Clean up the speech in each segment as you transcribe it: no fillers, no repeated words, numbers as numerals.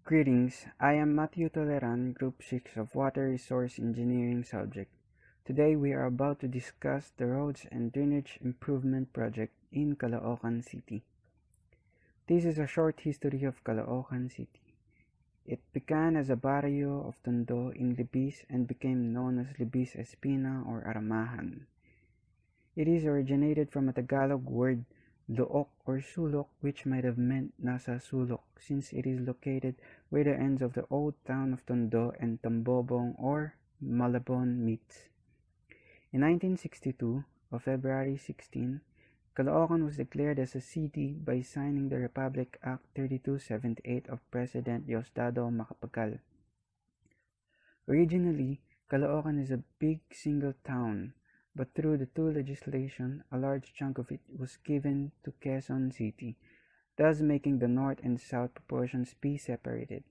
Greetings, I am Matthew Toleran, Group 6 of Water Resource Engineering subject. Today we are about to discuss the Roads and Drainage Improvement Project in Caloocan City. This is a short history of Caloocan City. It began as a barrio of Tondo in Libis and became known as Libis Espina or Aramahan. It is originated from a Tagalog word Look or Sulok, which might have meant Nasa Sulok, since it is located where the ends of the old town of Tondo and Tambobong or Malabon meets. In 1962, on February 16, Caloocan was declared as a city by signing the Republic Act 3278 of President Diosdado Macapagal. Originally, Caloocan is a big single town, but through the two legislation, a large chunk of it was given to Quezon City, thus making the north and south proportions be separated.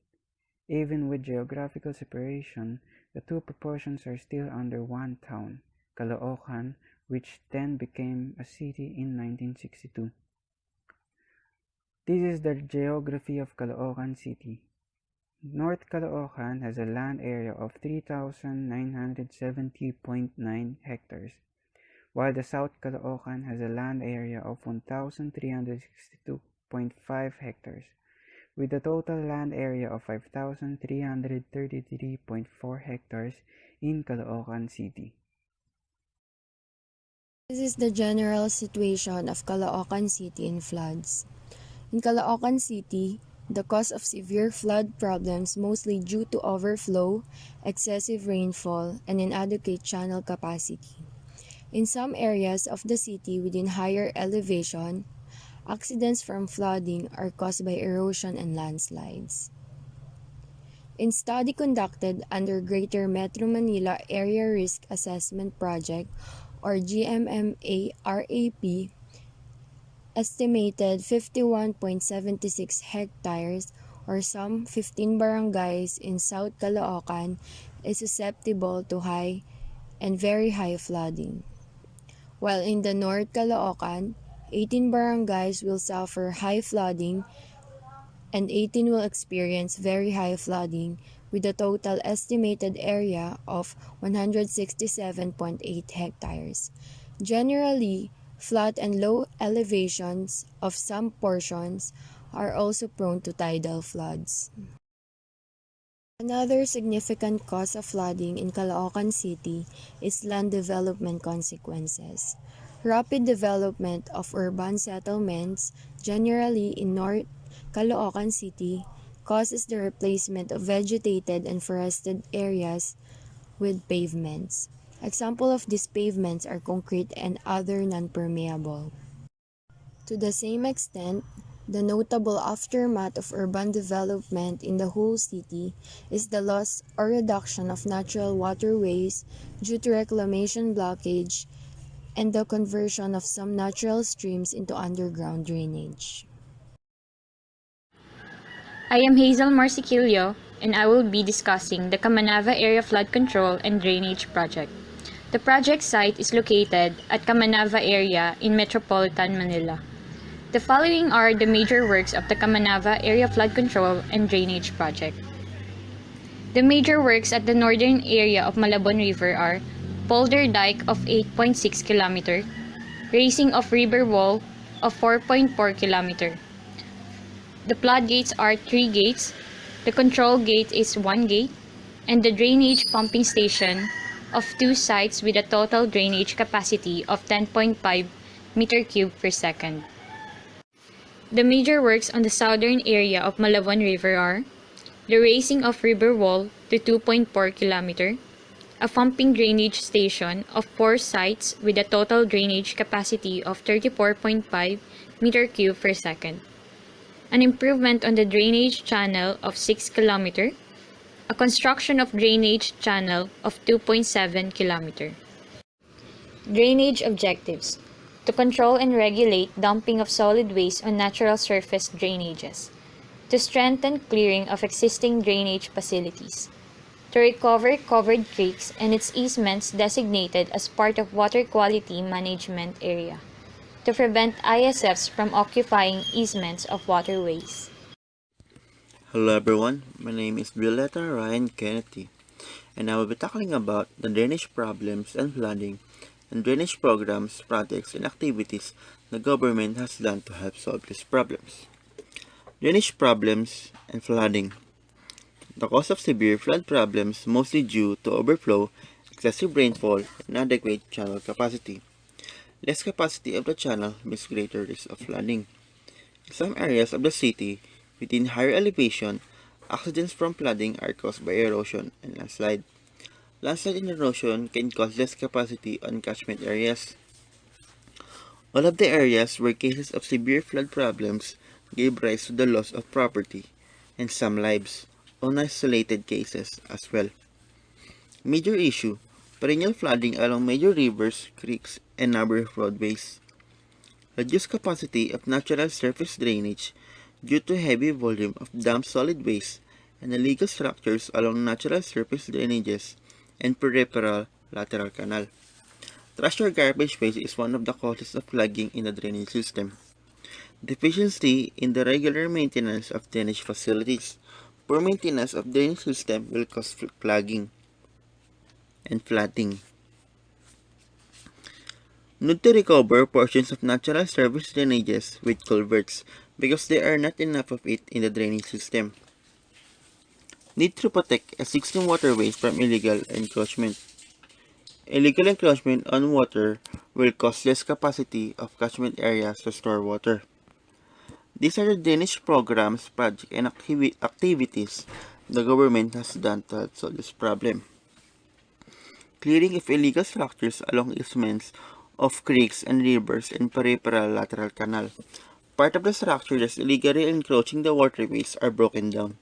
Even with geographical separation, the two proportions are still under one town, Caloocan, which then became a city in 1962. This is the geography of Caloocan City. North Caloocan has a land area of 3,970.9 hectares, while the South Caloocan has a land area of 1,362.5 hectares, with a total land area of 5,333.4 hectares in Caloocan City. This is the general situation of Caloocan City in floods. In Caloocan City, the cause of severe flood problems mostly due to overflow, excessive rainfall, and inadequate channel capacity. In some areas of the city within higher elevation, accidents from flooding are caused by erosion and landslides. In study conducted under Greater Metro Manila Area Risk Assessment Project or GMMA-RAP, estimated 51.76 hectares or some 15 barangays in South Caloocan is susceptible to high and very high flooding. While in the North Caloocan, 18 barangays will suffer high flooding and 18 will experience very high flooding with a total estimated area of 167.8 hectares. Generally, flat and low elevations of some portions are also prone to tidal floods. Another significant cause of flooding in Caloocan City is land development consequences. Rapid development of urban settlements, generally in North Caloocan City, causes the replacement of vegetated and forested areas with pavements. Examples of these pavements are concrete and other non-permeable. To the same extent, the notable aftermath of urban development in the whole city is the loss or reduction of natural waterways due to reclamation blockage and the conversion of some natural streams into underground drainage. I am Hazel Marsiquillo, and I will be discussing the Kamanava Area Flood Control and Drainage Project. The project site is located at Kamanava area in Metropolitan Manila. The following are the major works of the Kamanava Area Flood Control and Drainage Project. The major works at the northern area of Malabon River are Polder Dike of 8.6 km, raising of river wall of 4.4 km. The floodgates are 3 gates, the control gate is 1 gate, and the drainage pumping station of 2 sites with a total drainage capacity of 10.5 meter cube per second. The major works on the southern area of Malabon River are the raising of river wall to 2.4 km, a pumping drainage station of 4 sites with a total drainage capacity of 34.5 meter cube per second, an improvement on the drainage channel of 6 km, a construction of drainage channel of 2.7 km. Drainage objectives: to control and regulate dumping of solid waste on natural surface drainages, to strengthen clearing of existing drainage facilities, to recover covered creeks and its easements designated as part of water quality management area, to prevent ISFs from occupying easements of waterways. Hello everyone, my name is Violeta Ryan Kennedy, and I will be talking about the drainage problems and flooding and drainage programs, projects, and activities the government has done to help solve these problems. Drainage problems and flooding. The cause of severe flood problems mostly due to overflow, excessive rainfall, and inadequate channel capacity. Less capacity of the channel means greater risk of flooding. In some areas of the city, within higher elevation, accidents from flooding are caused by erosion and landslide. Landslide and erosion can cause less capacity on catchment areas. All of the areas where cases of severe flood problems gave rise to the loss of property and some lives, unisolated cases as well. Major issue: perennial flooding along major rivers, creeks, and neighborhood roadways. Reduced capacity of natural surface drainage due to heavy volume of damp solid waste and illegal structures along natural surface drainages and peripheral lateral canal. Trash or garbage waste is one of the causes of clogging in the drainage system. Deficiency in the regular maintenance of drainage facilities. Poor maintenance of drainage system will cause clogging and flooding. Need to recover portions of natural surface drainages with culverts because there are not enough of it in the drainage system. Need to protect existing waterways from illegal encroachment. Illegal encroachment on water will cause less capacity of catchment areas to store water. These are the drainage programs, projects, and activities the government has done to help solve this problem. Clearing of illegal structures along easements of creeks and rivers and peripheral lateral canal. Part of the structure that's illegally encroaching the waterways are broken down.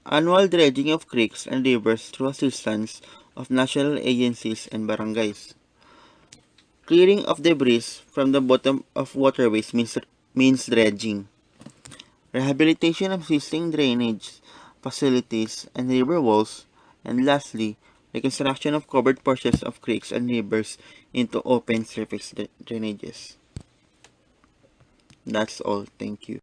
Annual dredging of creeks and rivers through assistance of national agencies and barangays. Clearing of debris from the bottom of waterways means dredging. Rehabilitation of existing drainage facilities and river walls. And lastly, reconstruction of covered portions of creeks and rivers into open surface drainages. That's all. Thank you.